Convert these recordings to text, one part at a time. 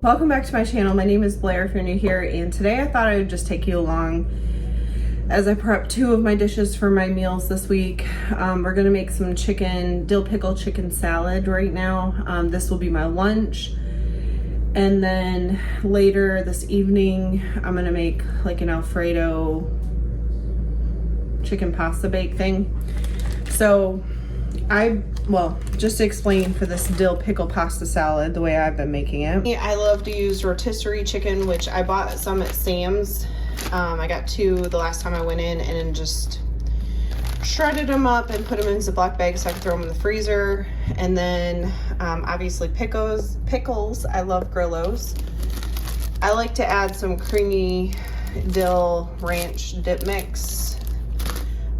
Welcome back to my channel. My name is Blair if you're new here, and today I thought I would just take you along as I prep two of my dishes for my meals this week. We're gonna make some dill pickle chicken salad right now. This will be my lunch. And then later this evening, I'm gonna make like an Alfredo chicken pasta bake thing. So just to explain for this dill pickle pasta salad, the way I've been making it. I love to use rotisserie chicken, which I bought some at Sam's. I got two the last time I went in, and then just shredded them up and put them in Ziploc bags so I could throw them in the freezer. And then obviously pickles. I love Grillos. I like to add some creamy dill ranch dip mix.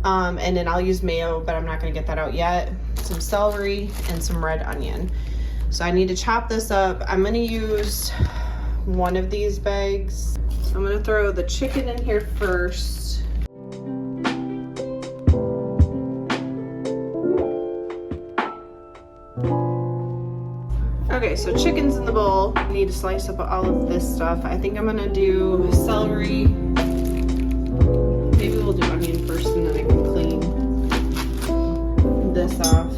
And then I'll use mayo, but I'm not gonna get that out yet. Some celery and some red onion. So I need to chop this up. I'm gonna use one of these bags. So I'm gonna throw the chicken in here first. Okay, so chicken's in the bowl. I need to slice up all of this stuff. I think I'm gonna do celery. Maybe we'll do onion first and then I can clean this off.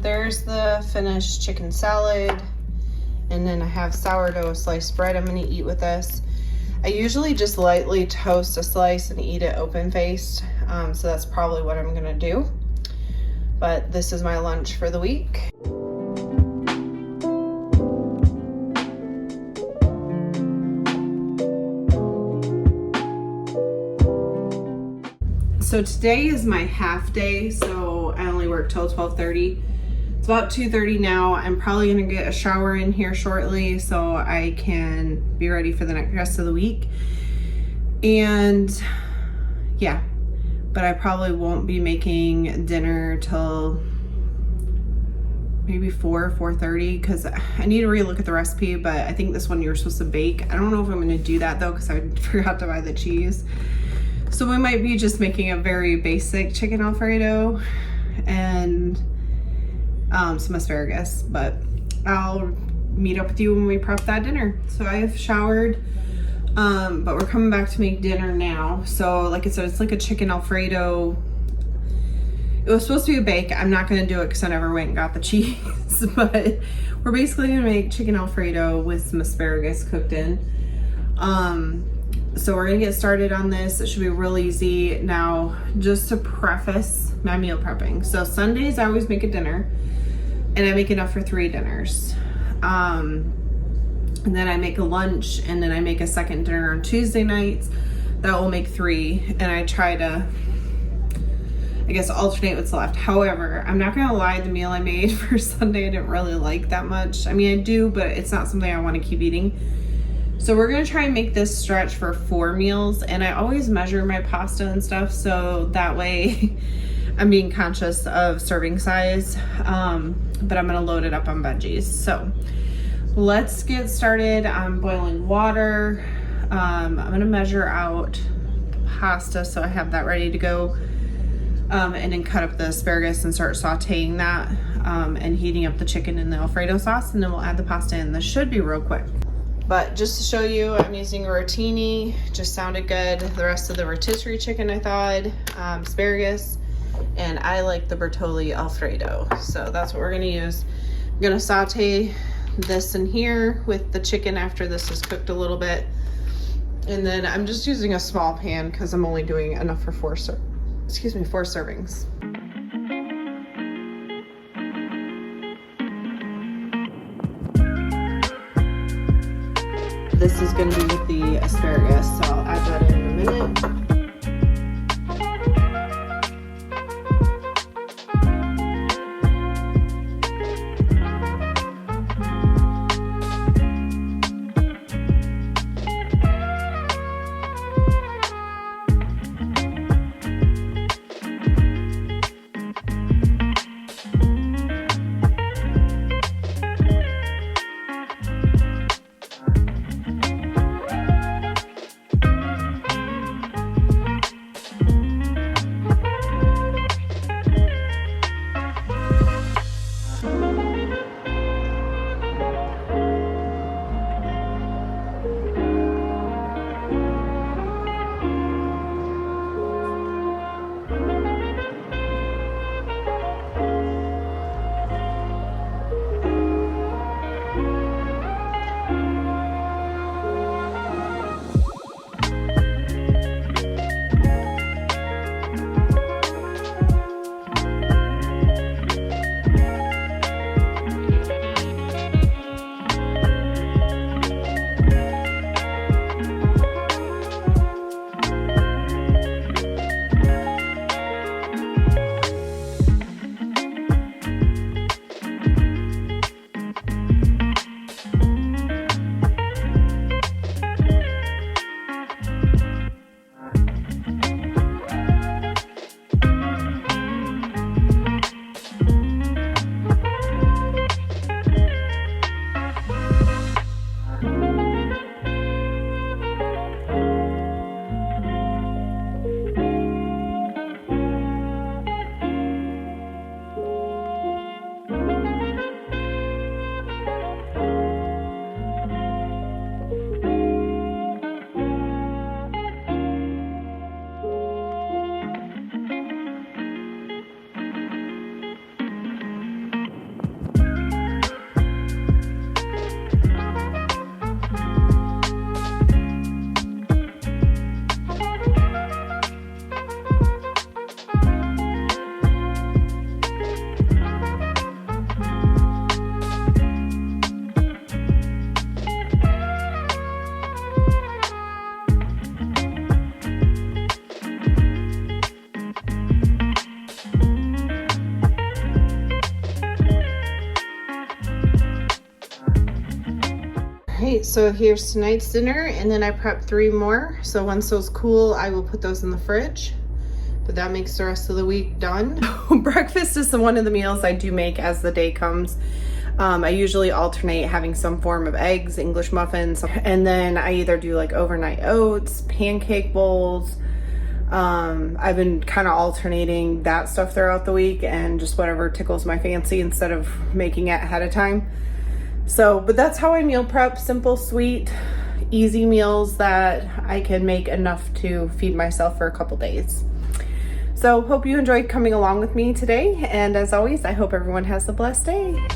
There's the finished chicken salad, and then I have sourdough sliced bread I'm going to eat with this. I usually just lightly toast a slice and eat it open-faced, so that's probably what I'm going to do. But this is my lunch for the week. So today is my half day, so I only work till 12:30. It's about 2:30 now. I'm probably gonna get a shower in here shortly so I can be ready for the rest of the week. And yeah, but I probably won't be making dinner till maybe 4:30, because I need to relook at the recipe, but I think this one you're supposed to bake. I don't know if I'm gonna do that though, because I forgot to buy the cheese. So we might be just making a very basic chicken Alfredo and some asparagus, but I'll meet up with you when we prep that dinner. So I have showered, but we're coming back to make dinner now. So like I said, it's like a chicken Alfredo. It was supposed to be a bake. I'm not gonna do it because I never went and got the cheese, but we're basically gonna make chicken Alfredo with some asparagus cooked in. So we're gonna get started on this. It should be real easy. Now, just to preface my meal prepping. So Sundays I always make a dinner, and I make enough for 3 dinners. And then I make a lunch, and then I make a second dinner on Tuesday nights. That will make 3, and I try to, I guess, alternate what's left. However, I'm not gonna lie, the meal I made for Sunday I didn't really like that much. I mean, I do, but it's not something I want to keep eating. So we're gonna try and make this stretch for 4 meals, and I always measure my pasta and stuff, so that way I'm being conscious of serving size, but I'm gonna load it up on veggies. So let's get started. I'm boiling water. I'm gonna measure out the pasta so I have that ready to go, and then cut up the asparagus and start sauteing that, and heating up the chicken in the Alfredo sauce, and then we'll add the pasta in. This should be real quick. But just to show you, I'm using a rotini, just sounded good. The rest of the rotisserie chicken I thawed, asparagus, and I like the Bertolli Alfredo. So that's what we're gonna use. I'm gonna saute this in here with the chicken after this is cooked a little bit. And then I'm just using a small pan because I'm only doing enough for 4 servings. This is going to be with the asparagus, so I'll add that in a minute. Alright, so here's tonight's dinner, and then I prepped 3 more. So once those cool, I will put those in the fridge. but that makes the rest of the week done. Breakfast is one of the meals I do make as the day comes. I usually alternate having some form of eggs, English muffins, and then I either do like overnight oats, pancake bowls. I've been kind of alternating that stuff throughout the week and just whatever tickles my fancy instead of making it ahead of time. So, but that's how I meal prep. Simple, sweet, easy meals that I can make enough to feed myself for a couple days. So hope you enjoyed coming along with me today. And as always, I hope everyone has a blessed day.